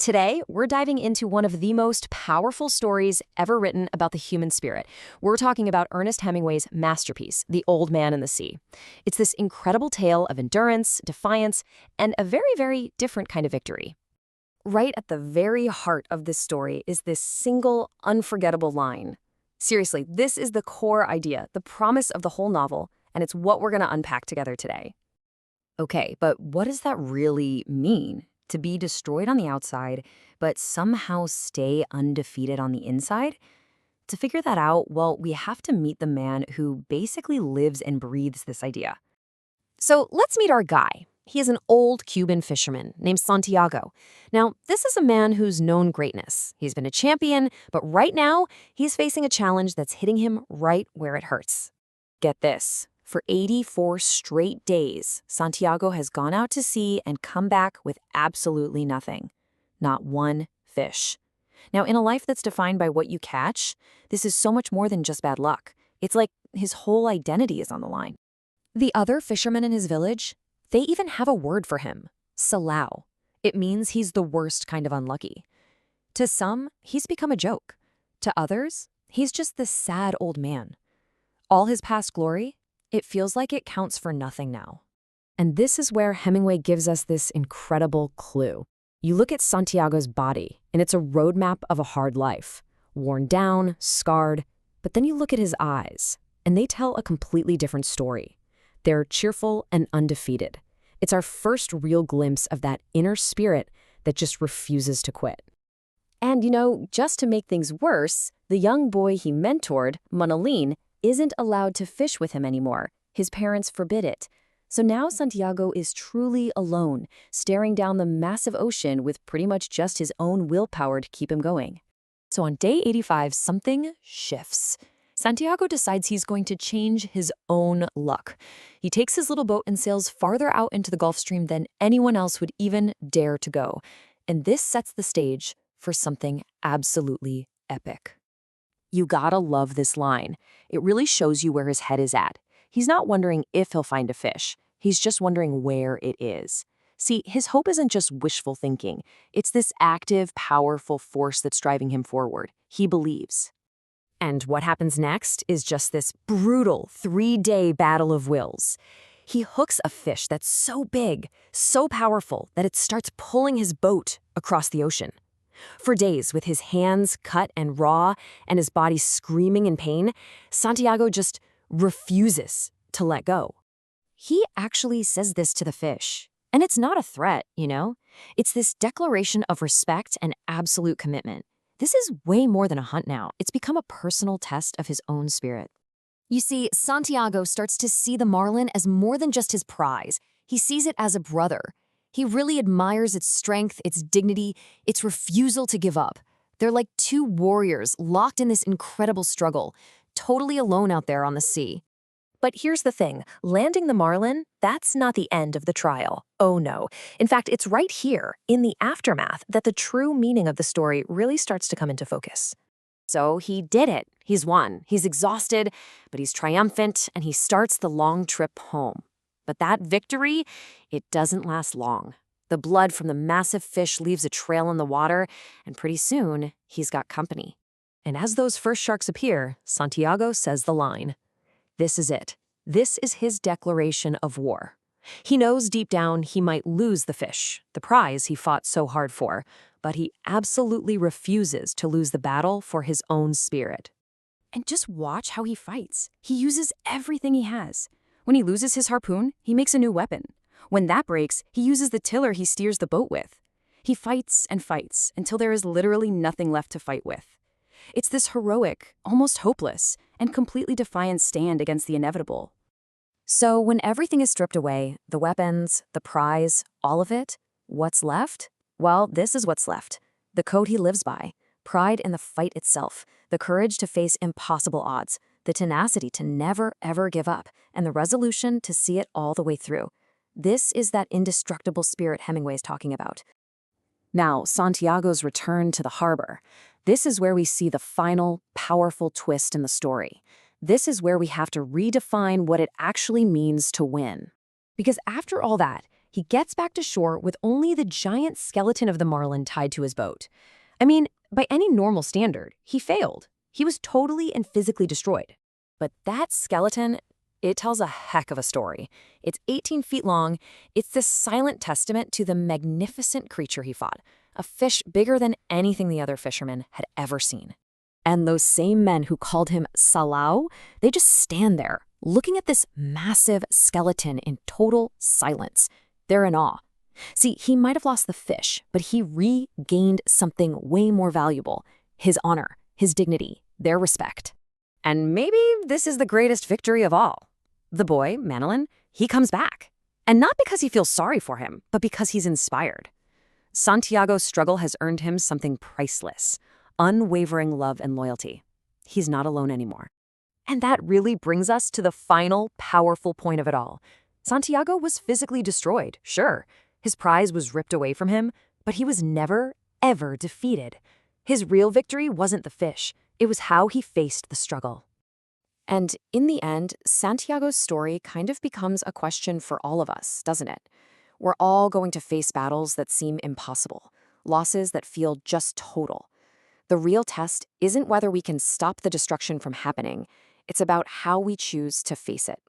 Today, we're diving into one of the most powerful stories ever written about the human spirit. We're talking about Ernest Hemingway's masterpiece, The Old Man and the Sea. It's this incredible tale of endurance, defiance, and a very, very different kind of victory. Right at the very heart of this story is this single, unforgettable line. Seriously, this is the core idea, the promise of the whole novel, and it's what we're going to unpack together today. Okay, but what does that really mean? To be destroyed on the outside, but somehow stay undefeated on the inside? To figure that out, well, we have to meet the man who basically lives and breathes this idea. So let's meet our guy. He is an old Cuban fisherman named Santiago. Now, this is a man who's known greatness. He's been a champion, but right now, he's facing a challenge that's hitting him right where it hurts. Get this. For 84 straight days, Santiago has gone out to sea and come back with absolutely nothing. Not one fish. Now, in a life that's defined by what you catch, this is so much more than just bad luck. It's like his whole identity is on the line. The other fishermen in his village, they even have a word for him, salao. It means he's the worst kind of unlucky. To some, he's become a joke. To others, he's just this sad old man. All his past glory, it feels like it counts for nothing now. And this is where Hemingway gives us this incredible clue. You look at Santiago's body, and it's a roadmap of a hard life. Worn down, scarred, but then you look at his eyes, and they tell a completely different story. They're cheerful and undefeated. It's our first real glimpse of that inner spirit that just refuses to quit. And just to make things worse, the young boy he mentored, Manolín, isn't allowed to fish with him anymore. His parents forbid it. So now Santiago is truly alone, staring down the massive ocean with pretty much just his own willpower to keep him going. So on day 85, something shifts. Santiago decides he's going to change his own luck. He takes his little boat and sails farther out into the Gulf Stream than anyone else would even dare to go. And this sets the stage for something absolutely epic. You gotta love this line. It really shows you where his head is at. He's not wondering if he'll find a fish. He's just wondering where it is. See, his hope isn't just wishful thinking. It's this active, powerful force that's driving him forward. He believes. And what happens next is just this brutal 3-day battle of wills. He hooks a fish that's so big, so powerful, that it starts pulling his boat across the ocean. For days, with his hands cut and raw and his body screaming in pain, Santiago just refuses to let go. He actually says this to the fish. And it's not a threat, It's this declaration of respect and absolute commitment. This is way more than a hunt now. It's become a personal test of his own spirit. You see, Santiago starts to see the marlin as more than just his prize. He sees it as a brother. He really admires its strength, its dignity, its refusal to give up. They're like two warriors locked in this incredible struggle, totally alone out there on the sea. But here's the thing, landing the marlin, that's not the end of the trial. Oh no. In fact, it's right here, in the aftermath, that the true meaning of the story really starts to come into focus. So he did it. He's won. He's exhausted, but he's triumphant, and he starts the long trip home. But that victory, it doesn't last long. The blood from the massive fish leaves a trail in the water, and pretty soon, he's got company. And as those first sharks appear, Santiago says the line. This is it. This is his declaration of war. He knows deep down he might lose the fish, the prize he fought so hard for, but he absolutely refuses to lose the battle for his own spirit. And just watch how he fights. He uses everything he has. When he loses his harpoon, he makes a new weapon. When that breaks, he uses the tiller he steers the boat with. He fights and fights until there is literally nothing left to fight with. It's this heroic, almost hopeless, and completely defiant stand against the inevitable. So when everything is stripped away, the weapons, the prize, all of it, what's left? Well, this is what's left. The code he lives by, pride in the fight itself, the courage to face impossible odds, the tenacity to never, ever give up, and the resolution to see it all the way through. This is that indestructible spirit Hemingway's talking about. Now, Santiago's return to the harbor. This is where we see the final, powerful twist in the story. This is where we have to redefine what it actually means to win. Because after all that, He gets back to shore with only the giant skeleton of the marlin tied to his boat. I mean, by any normal standard, he failed. He was totally and physically destroyed. But that skeleton, it tells a heck of a story. It's 18 feet long. It's this silent testament to the magnificent creature he fought, a fish bigger than anything the other fishermen had ever seen. And those same men who called him Salau, they just stand there, looking at this massive skeleton in total silence. They're in awe. See, he might have lost the fish, but he regained something way more valuable: his honor, his dignity, their respect. And maybe this is the greatest victory of all. The boy, Manilin, he comes back. And not because he feels sorry for him, but because he's inspired. Santiago's struggle has earned him something priceless: unwavering love and loyalty. He's not alone anymore. And that really brings us to the final, powerful point of it all. Santiago was physically destroyed, sure. His prize was ripped away from him, but he was never, ever defeated. His real victory wasn't the fish. It was how he faced the struggle. And in the end, Santiago's story kind of becomes a question for all of us, doesn't it? We're all going to face battles that seem impossible, losses that feel just total. The real test isn't whether we can stop the destruction from happening. It's about how we choose to face it.